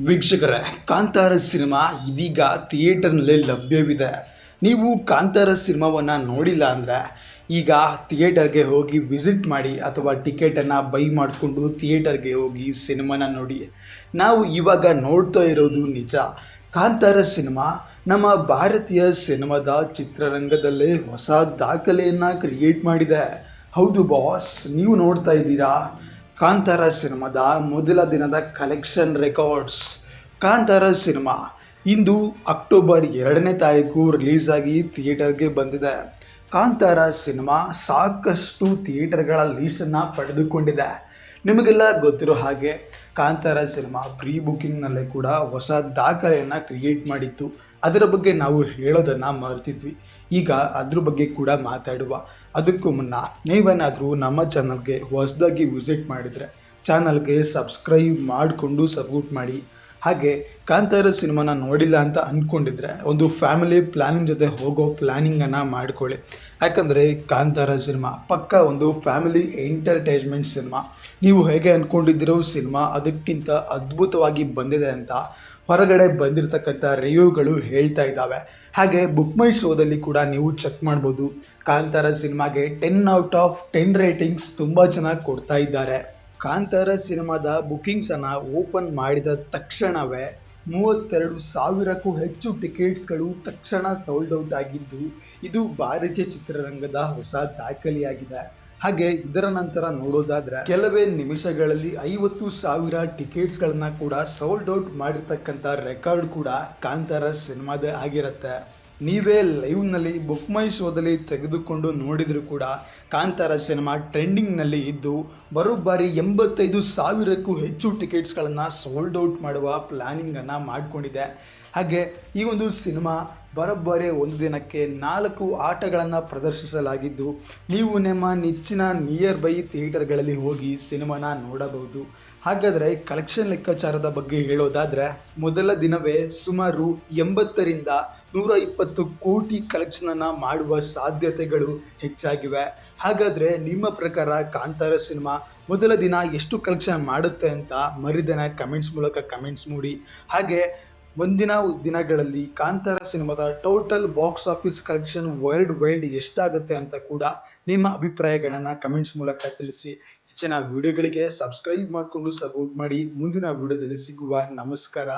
ವೀಕ್ಷಕರೇ, ಕಾಂತಾರ ಸಿನಿಮಾ ಇದೀಗ ಥಿಯೇಟರ್ನಲ್ಲಿ ಲಭ್ಯವಿದೆ. ನೀವು ಕಾಂತಾರ ಸಿನಿಮಾವನ್ನು ನೋಡಿಲ್ಲ ಅಂದರೆ ಈಗ ಥಿಯೇಟರ್ಗೆ ಹೋಗಿ ವಿಸಿಟ್ ಮಾಡಿ ಅಥವಾ ಟಿಕೆಟನ್ನು ಬೈ ಮಾಡಿಕೊಂಡು ಥಿಯೇಟರ್ಗೆ ಹೋಗಿ ಸಿನಿಮಾನ ನೋಡಿ. ನಾವು ಇವಾಗ ನೋಡ್ತಾ ಇರೋದು ನಿಜ. ಕಾಂತಾರ ಸಿನಿಮಾ ನಮ್ಮ ಭಾರತೀಯ ಸಿನಿಮಾದ ಚಿತ್ರರಂಗದಲ್ಲೇ ಹೊಸ ದಾಖಲೆಯನ್ನು ಕ್ರಿಯೇಟ್ ಮಾಡಿದೆ. ಹೌದು ಬಾಸ್, ನೀವು ನೋಡ್ತಾ ಇದ್ದೀರಾ ಕಾಂತಾರ ಸಿನಿಮಾದ ಮೊದಲ ದಿನದ ಕಲೆಕ್ಷನ್ ರೆಕಾರ್ಡ್ಸ್. ಕಾಂತಾರ ಸಿನಿಮಾ ಇಂದು ಅಕ್ಟೋಬರ್ 2ನೇ ತಾರೀಕು ರಿಲೀಸ್ ಆಗಿ ಥಿಯೇಟರ್ಗೆ ಬಂದಿದೆ. ಕಾಂತಾರ ಸಿನಿಮಾ ಸಾಕಷ್ಟು ಥಿಯೇಟರ್ಗಳ ಲೀಸ್ಟನ್ನು ಪಡೆದುಕೊಂಡಿದೆ. ನಿಮಗೆಲ್ಲ ಗೊತ್ತಿರೋ ಹಾಗೆ ಕಾಂತಾರ ಸಿನಿಮಾ ಪ್ರೀ ಬುಕ್ಕಿಂಗ್ನಲ್ಲೇ ಕೂಡ ಹೊಸ ದಾಖಲೆಯನ್ನು ಕ್ರಿಯೇಟ್ ಮಾಡಿತ್ತು. ಅದರ ಬಗ್ಗೆ ನಾವು ಹೇಳೋದನ್ನು ಮರೆತಿದ್ವಿ. ಈಗ ಅದ್ರ ಬಗ್ಗೆ ಕೂಡ ಮಾತಾಡುವ. ಅದಕ್ಕೂ ಮುನ್ನ ನೀವೇನಾದರೂ ನಮ್ಮ ಚಾನಲ್ಗೆ ಹೊಸದಾಗಿ ವಿಸಿಟ್ ಮಾಡಿದರೆ ಚಾನಲ್ಗೆ ಸಬ್ಸ್ಕ್ರೈಬ್ ಮಾಡಿಕೊಂಡು ಸಪೋರ್ಟ್ ಮಾಡಿ. ಹಾಗೆ ಕಾಂತಾರ ಸಿನಿಮಾನ ನೋಡಿಲ್ಲ ಅಂತ ಅಂದ್ಕೊಂಡಿದ್ರೆ ಒಂದು ಫ್ಯಾಮಿಲಿ ಪ್ಲ್ಯಾನಿಂಗ್ ಜೊತೆ ಹೋಗೋ ಪ್ಲ್ಯಾನಿಂಗನ್ನು ಮಾಡಿಕೊಳ್ಳಿ. ಯಾಕಂದರೆ ಕಾಂತಾರ ಸಿನಿಮಾ ಪಕ್ಕ ಒಂದು ಫ್ಯಾಮಿಲಿ ಎಂಟರ್ಟೈನ್ಮೆಂಟ್ ಸಿನಿಮಾ. ನೀವು ಹೇಗೆ ಅಂದ್ಕೊಂಡಿದ್ದೀರೋ ಸಿನಿಮಾ ಅದಕ್ಕಿಂತ ಅದ್ಭುತವಾಗಿ ಬಂದಿದೆ ಅಂತ ಹೊರಗಡೆ ಬಂದಿರತಕ್ಕಂಥ ರಿವ್ಯೂಗಳು ಹೇಳ್ತಾ ಇದ್ದಾವೆ. ಹಾಗೆ ಬುಕ್ ಮೈ ಶೋದಲ್ಲಿ ಕೂಡ ನೀವು ಚೆಕ್ ಮಾಡ್ಬೋದು. ಕಾಂತಾರ ಸಿನಿಮಾಗೆ 10/10 ರೇಟಿಂಗ್ಸ್ ತುಂಬ ಚೆನ್ನಾಗಿ ಕೊಡ್ತಾ ಇದ್ದಾರೆ. ಕಾಂತಾರ ಸಿನಿಮಾದ ಬುಕ್ಕಿಂಗ್ಸನ್ನು ಓಪನ್ ಮಾಡಿದ ತಕ್ಷಣವೇ 32,000ಕ್ಕೂ ಹೆಚ್ಚು ಟಿಕೆಟ್ಸ್ಗಳು ತಕ್ಷಣ ಸೋಲ್ಡ್ ಔಟ್ ಆಗಿದ್ದು ಇದು ಭಾರತೀಯ ಚಿತ್ರರಂಗದ ಹೊಸ ದಾಖಲೆಯಾಗಿದೆ. ಹಾಗೆ ಇದರ ನಂತರ ನೋಡೋದಾದರೆ ಕೆಲವೇ ನಿಮಿಷಗಳಲ್ಲಿ 50,000 ಟಿಕೆಟ್ಸ್ಗಳನ್ನು ಕೂಡ ಸೋಲ್ಡ್ ಔಟ್ ಮಾಡಿರ್ತಕ್ಕಂಥ ರೆಕಾರ್ಡ್ ಕೂಡ ಕಾಂತಾರ ಸಿನಿಮಾದೇ ಆಗಿರುತ್ತೆ. ನೀವೇ ಲೈವ್ನಲ್ಲಿ ಬುಕ್ ಮೈ ಶೋದಲ್ಲಿ ತೆಗೆದುಕೊಂಡು ನೋಡಿದರೂ ಕೂಡ ಕಾಂತಾರ ಸಿನಿಮಾ ಟ್ರೆಂಡಿಂಗ್ನಲ್ಲಿ ಇದ್ದು ಬರೋಬ್ಬರಿ 85,000ಕ್ಕೂ ಹೆಚ್ಚು ಟಿಕೆಟ್ಸ್ಗಳನ್ನು ಸೋಲ್ಡ್ ಔಟ್ ಮಾಡುವ ಪ್ಲ್ಯಾನಿಂಗನ್ನು ಮಾಡಿಕೊಂಡಿದೆ. ಹಾಗೆ ಈ ಒಂದು ಸಿನಿಮಾ ಬರೋಬ್ಬರಿ ಒಂದು ದಿನಕ್ಕೆ 4 ಆಟಗಳನ್ನು ಪ್ರದರ್ಶಿಸಲಾಗಿದ್ದು ನೀವು ನಿಮ್ಮ ನೆಚ್ಚಿನ ನಿಯರ್ ಬೈ ಥಿಯೇಟರ್ಗಳಲ್ಲಿ ಹೋಗಿ ಸಿನಿಮಾನ ನೋಡಬಹುದು. ಹಾಗಾದರೆ ಕಲೆಕ್ಷನ್ ಲೆಕ್ಕಾಚಾರದ ಬಗ್ಗೆ ಹೇಳೋದಾದರೆ ಮೊದಲ ದಿನವೇ ಸುಮಾರು 80ರಿಂದ 120 ಕೋಟಿ ಕಲೆಕ್ಷನನ್ನು ಮಾಡುವ ಸಾಧ್ಯತೆಗಳು ಹೆಚ್ಚಾಗಿವೆ. ಹಾಗಾದರೆ ನಿಮ್ಮ ಪ್ರಕಾರ ಕಾಂತಾರ ಸಿನಿಮಾ ಮೊದಲ ದಿನ ಎಷ್ಟು ಕಲೆಕ್ಷನ್ ಮಾಡುತ್ತೆ ಅಂತ ಮರಿದೇನೆ ಕಮೆಂಟ್ಸ್ ಮೂಲಕ ಕಮೆಂಟ್ಸ್ ಮಾಡಿ. ಹಾಗೆ ಮುಂದಿನ ದಿನಗಳಲ್ಲಿ ಕಾಂತಾರ ಸಿನಿಮಾದ total box office collection world wide ಎಷ್ಟಾಗುತ್ತೆ ಅಂತ ಕೂಡ ನಿಮ್ಮ ಅಭಿಪ್ರಾಯಗಳನ್ನು ಕಮೆಂಟ್ಸ್ ಮೂಲಕ ತಿಳಿಸಿ. ಹೆಚ್ಚಿನ ವಿಡಿಯೋಗಳಿಗೆ ಸಬ್ಸ್ಕ್ರೈಬ್ ಮಾಡಿಕೊಂಡು ಸಪೋರ್ಟ್ ಮಾಡಿ. ಮುಂದಿನ ವಿಡಿಯೋದಲ್ಲಿ ಸಿಗುವ. ನಮಸ್ಕಾರ.